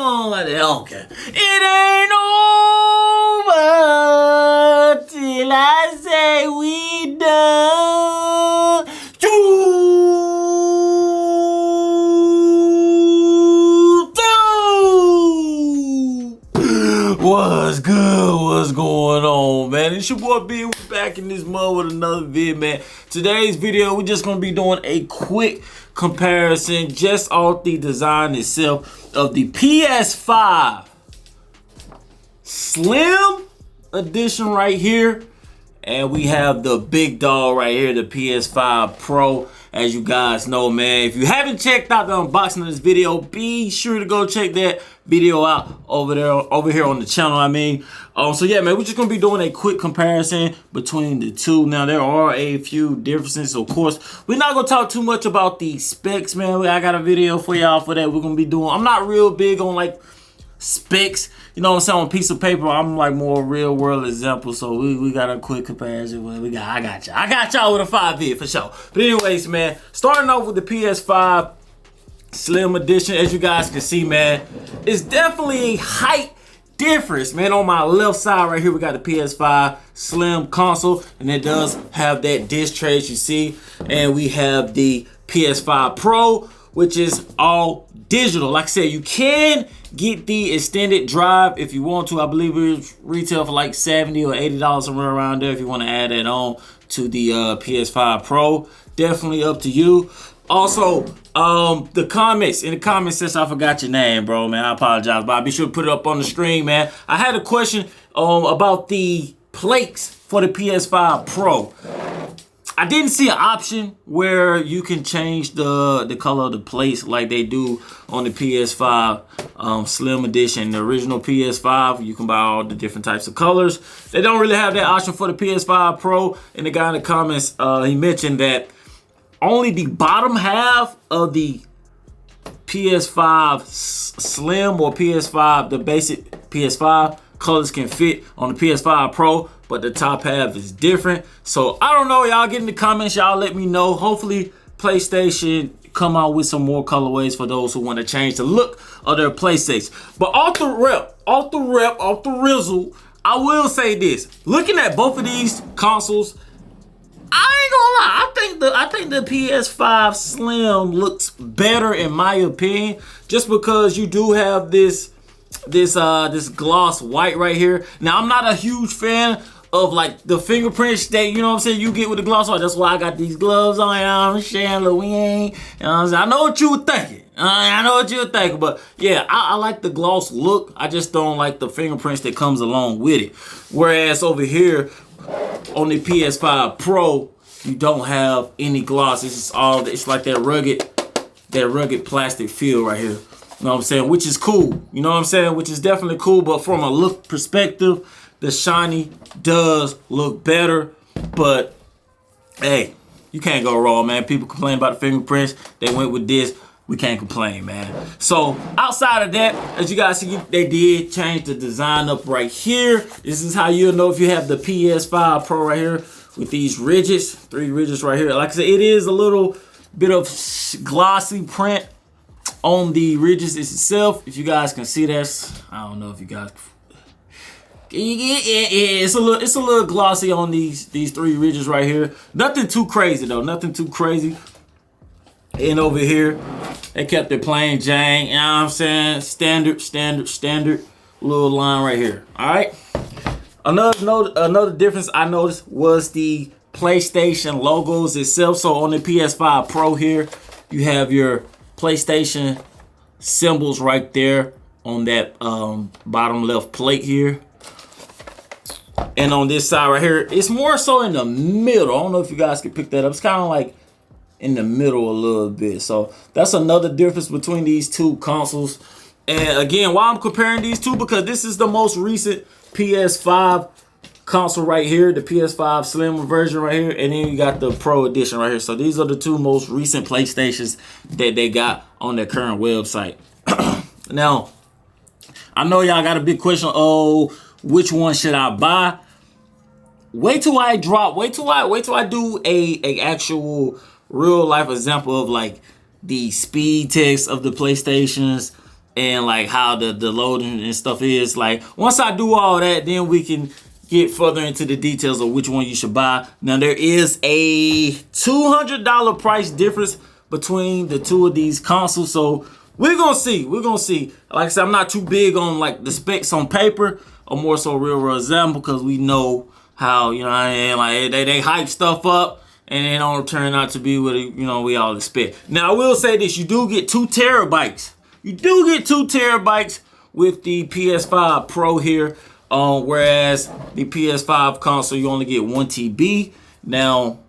on like that. Okay. It ain't over till I say we done. What's good? What's going on, man? It's your boy B. We back in this mud with another vid, man. Today's video, we're just gonna be doing a quick comparison just off the design itself of the PS5 Slim edition right here, and we have the big dog right here, the PS5 Pro. As you guys know, man, if you haven't checked out the unboxing of this video, be sure to go check that video out over here on the channel. So yeah, man, we're just gonna be doing a quick comparison between the two. Now, there are a few differences, of course. We're not gonna talk too much about the specs, man. I got a video for y'all for that. We're gonna be doing. I'm not real big on like specs, you know what I'm saying, on a piece of paper. I'm like more real world example. So we got a quick comparison. I got y'all with a 5 vid for sure. But anyways, man, starting off with the PS5 Slim edition, as you guys can see, man, it's definitely a height difference, man. On my left side right here, we got the PS5 Slim console, and it does have that disc tray, as you see, and we have the PS5 Pro, which is all digital. Like I said, you can get the extended drive if you want to. I believe it retail for like $70 or $80, somewhere around there, if you want to add that on to the PS5 Pro. Definitely up to you. Also, the comments, in the comment section, I forgot your name, bro, man. I apologize, but I'll be sure to put it up on the screen, man. I had a question about the plates for the PS5 Pro. I didn't see an option where you can change the color of the plates like they do on the PS5 Slim Edition. The original PS5, you can buy all the different types of colors. They don't really have that option for the PS5 Pro. And the guy in the comments, he mentioned that only the bottom half of the PS5 Slim or PS5, the basic PS5 colors can fit on the PS5 Pro, but the top half is different. So I don't know, y'all get in the comments, y'all let me know. Hopefully PlayStation come out with some more colorways for those who want to change the look of their PlayStation. But off the rizzle, I will say this. Looking at both of these consoles, I ain't gonna lie, I think the PS5 Slim looks better in my opinion, just because you do have this gloss white right here. Now, I'm not a huge fan of like the fingerprints that, you know what I'm saying, you get with the gloss white. That's why I got these gloves on. You know what I'm saying? Look, we ain't, you know what I'm saying? I know what you were thinking. I know what you were thinking, but yeah, I like the gloss look. I just don't like the fingerprints that comes along with it. Whereas over here on the PS5 Pro, you don't have any gloss. It's just all, it's like that rugged plastic feel right here. You know what I'm saying? Which is cool. You know what I'm saying? Which is definitely cool. But from a look perspective, the shiny does look better. But hey, you can't go wrong, man. People complain about the fingerprints. They went with this. We can't complain, man. So outside of that, as you guys see, they did change the design up right here. This is how you'll know if you have the PS5 Pro right here with these ridges, 3 ridges right here. Like I said, it is a little bit of glossy print on the ridges itself. If you guys can see that, I don't know if you guys, it's a little glossy on these 3 ridges right here. Nothing too crazy though, nothing too crazy. And over here, they kept it plain Jane, you know what I'm saying? Standard little line right here. All right. Another difference I noticed was the PlayStation logos itself. So on the PS5 Pro here, you have your PlayStation symbols right there on that bottom left plate here. And on this side right here, it's more so in the middle. I don't know if you guys can pick that up. It's kind of like in the middle a little bit. So that's another difference between these two consoles. And again, why I'm comparing these two, because this is the most recent PS5 console right here, the PS5 Slim version right here, and then you got the Pro edition right here. So these are the two most recent PlayStations that they got on their current website. Now, I know y'all got a big question, oh, which one should I buy? Wait till I do a actual real life example of like the speed test of the PlayStations and like how the loading and stuff is. Like once I do all that, then we can get further into the details of which one you should buy. Now there is a $200 price difference between the two of these consoles, so we're gonna see. Like I said, I'm not too big on like the specs on paper, or more so real world example, because we know how, you know what I mean, like they hype stuff up and it don't turn out to be what we all expect. Now I will say this, you do get 2 terabytes. You do get 2 terabytes with the PS5 Pro here. Whereas the PS5 console, you only get 1 TB. Now,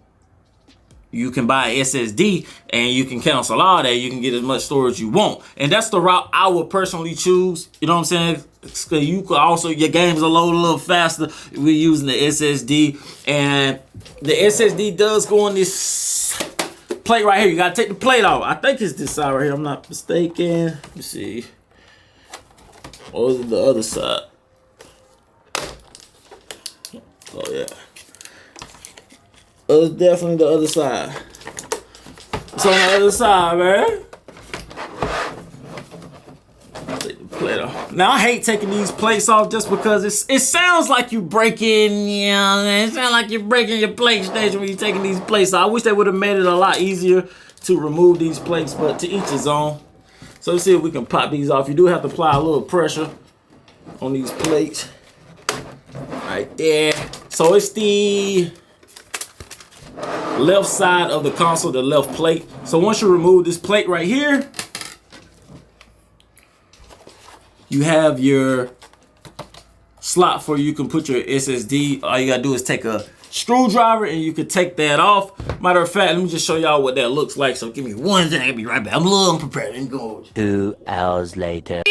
you can buy an SSD and you can cancel all that. You can get as much storage you want. And that's the route I would personally choose. You know what I'm saying? You could also, your games will load a little faster if we're using the SSD. And the SSD does go on this plate right here. You gotta take the plate off. I think it's this side right here, I'm not mistaken. Let me see. Or is it the other side? Oh yeah, it's definitely the other side. It's on the other side, man. Take the plate off. Now I hate taking these plates off just because it sounds like you breaking, you know, it sounds like you're breaking your PlayStation when you're taking these plates off. I wish they would have made it a lot easier to remove these plates, but to each his own. So let's see if we can pop these off. You do have to apply a little pressure on these plates. Right there. So it's the left side of the console, the left plate. So once you remove this plate right here, you have your slot for you can put your SSD. All you gotta do is take a screwdriver and you can take that off. Matter of fact, let me just show y'all what that looks like. So give me one second, I'll be right back. I'm a little unprepared and go. 2 hours later.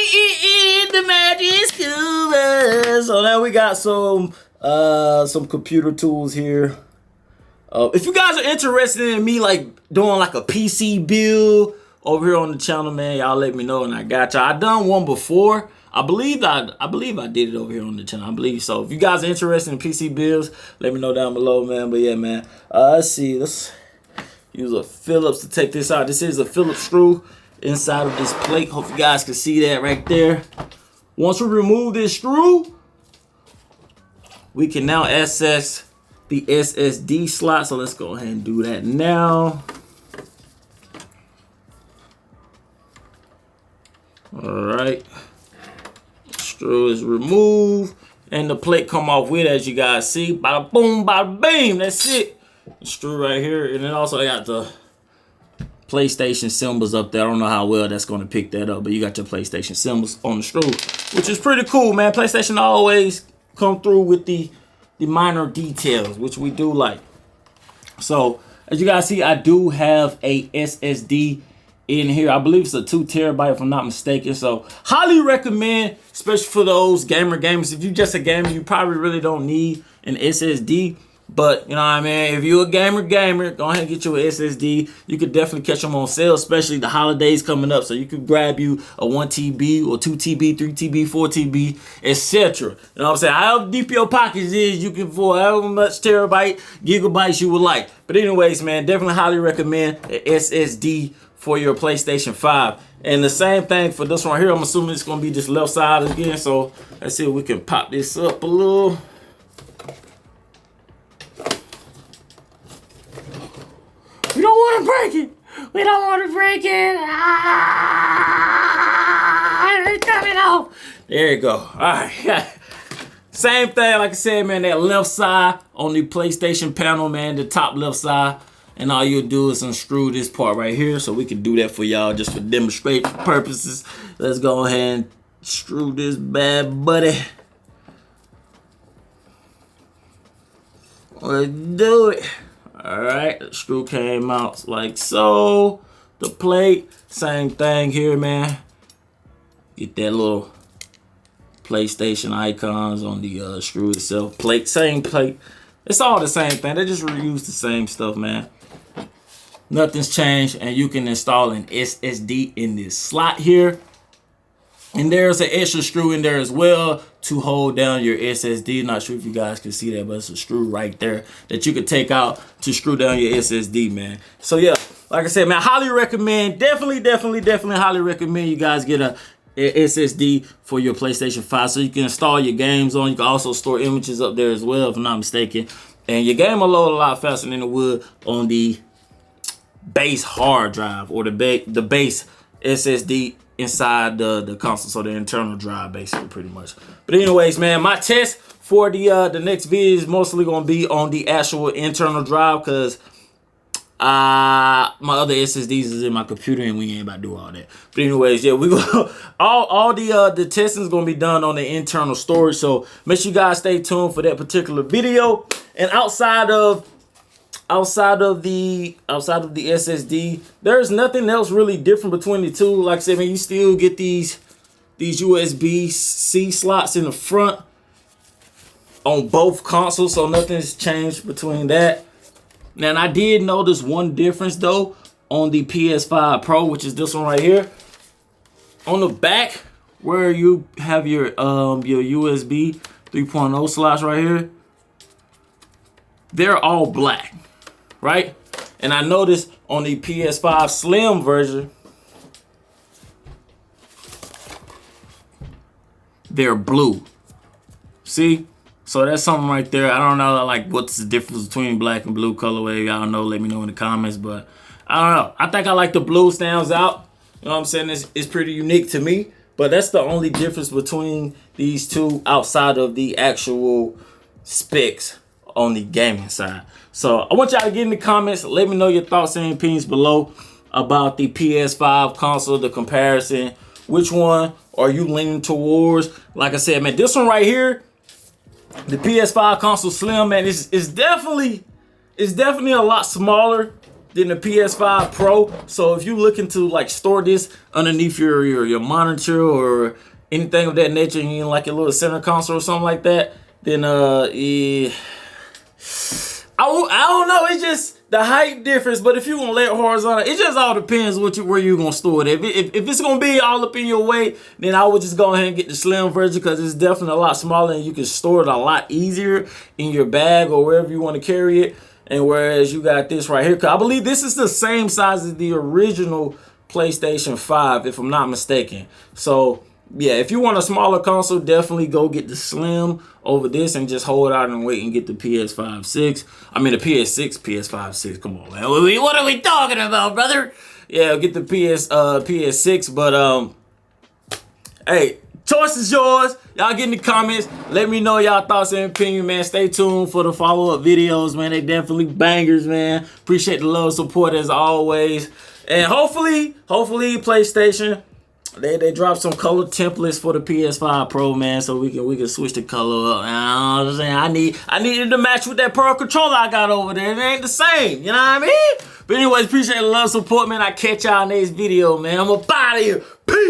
The magic is cool. So now we got some computer tools here. If you guys are interested in me like doing like a PC build over here on the channel, man, y'all let me know and I got y'all. I done one before. I believe I did it over here on the channel. I believe so. If you guys are interested in PC builds, let me know down below, man. But yeah, man. Let's see. Let's use a Phillips to take this out. This is a Phillips screw inside of this plate. Hope you guys can see that right there. Once we remove this screw, we can now access the SSD slot. So let's go ahead and do that now. All right. Screw is removed and the plate come off with, as you guys see. Bada boom, bada bing. That's it. The screw right here. And then also I got the PlayStation symbols up there. I don't know how well that's going to pick that up, but you got your PlayStation symbols on the screw, which is pretty cool, man. PlayStation always come through with the minor details, which we do like. So as you guys see, I do have a SSD in here. I believe it's a 2 terabyte if I'm not mistaken. So highly recommend, especially for those gamers. If you're just a gamer, you probably really don't need an SSD. But, you know what I mean, if you're a gamer, go ahead and get you an SSD. You could definitely catch them on sale, especially the holidays coming up. So you could grab you a 1 TB or 2 TB, 3 TB, 4 TB, etc. You know what I'm saying? However deep your pockets is, you can for however much gigabytes you would like. But anyways, man, definitely highly recommend an SSD for your PlayStation 5. And the same thing for this one right here. I'm assuming it's going to be this left side again. So let's see if we can pop this up a little. We don't want to break it. We don't want to break it. It's coming off. There you go. All right. Same thing, like I said, man, that left side on the PlayStation panel, man, the top left side. And all you'll do is unscrew this part right here. So we can do that for y'all just for demonstration purposes. Let's go ahead and screw this bad buddy. Let's do it. All right, the screw came out like so. The plate, same thing here, man. Get that little PlayStation icons on the screw itself. Plate, same plate. It's all the same thing. They just reuse the same stuff, man. Nothing's changed, and you can install an SSD in this slot here. And there's an extra screw in there as well to hold down your SSD. Not sure if you guys can see that, but it's a screw right there that you can take out to screw down your SSD, man. So yeah, like I said, man, highly recommend, definitely highly recommend you guys get a SSD for your PlayStation 5, so you can install your games on. You can also store images up there as well, if I'm not mistaken. And your game will load a lot faster than it would on the base hard drive or the base SSD inside the console, so the internal drive basically, pretty much. But anyways, man, my test for the next video is mostly gonna be on the actual internal drive, because my other SSDs is in my computer and we ain't about to do all that. But anyways, yeah, we go all the testing is gonna be done on the internal storage, so make sure you guys stay tuned for that particular video. And outside of the SSD, there's nothing else really different between the two. Like I said, man, you still get these USB-C slots in the front on both consoles, so nothing's changed between that. Now, and I did notice one difference though on the PS5 Pro, which is this one right here. On the back, where you have your USB 3.0 slots right here, they're all black, right? And I noticed on the PS5 Slim version, they're blue. See? So that's something right there. I don't know, like, what's the difference between black and blue colorway. Y'all know, let me know in the comments. But I don't know. I think I like the blue, stands out. You know what I'm saying? It's pretty unique to me. But that's the only difference between these two outside of the actual specs on the gaming side. So I want y'all to get in the comments. Let me know your thoughts and opinions below about the PS5 console, the comparison. Which one are you leaning towards? Like I said, man, this one right here, the PS5 console Slim, man, is definitely a lot smaller than the PS5 Pro. So if you're looking to like store this underneath your monitor or anything of that nature, and you like a little center console or something like that, then yeah, I don't know. It's just the height difference. But if you gonna lay it horizontal, it just all depends where you're gonna store it. If it's gonna be all up in your way, then I would just go ahead and get the slim version, because it's definitely a lot smaller and you can store it a lot easier in your bag or wherever you want to carry it. And whereas you got this right here, because I believe this is the same size as the original PlayStation 5, if I'm not mistaken. So yeah, if you want a smaller console, definitely go get the Slim over this and just hold out and wait and get the PS5 6. I mean the PS5 6. Come on, man. What are we talking about, brother? Yeah, get the PS6. But hey, choice is yours. Y'all get in the comments. Let me know y'all thoughts and opinion, man. Stay tuned for the follow-up videos, man. They definitely bangers, man. Appreciate the love, support as always. And hopefully PlayStation, they dropped some color templates for the PS5 Pro, man, so we can switch the color up. You know what I'm saying? I needed to match with that Pro controller I got over there. It ain't the same, you know what I mean? But anyways, appreciate the love, support, man. I catch y'all next video, man. I'm up out of here. Peace.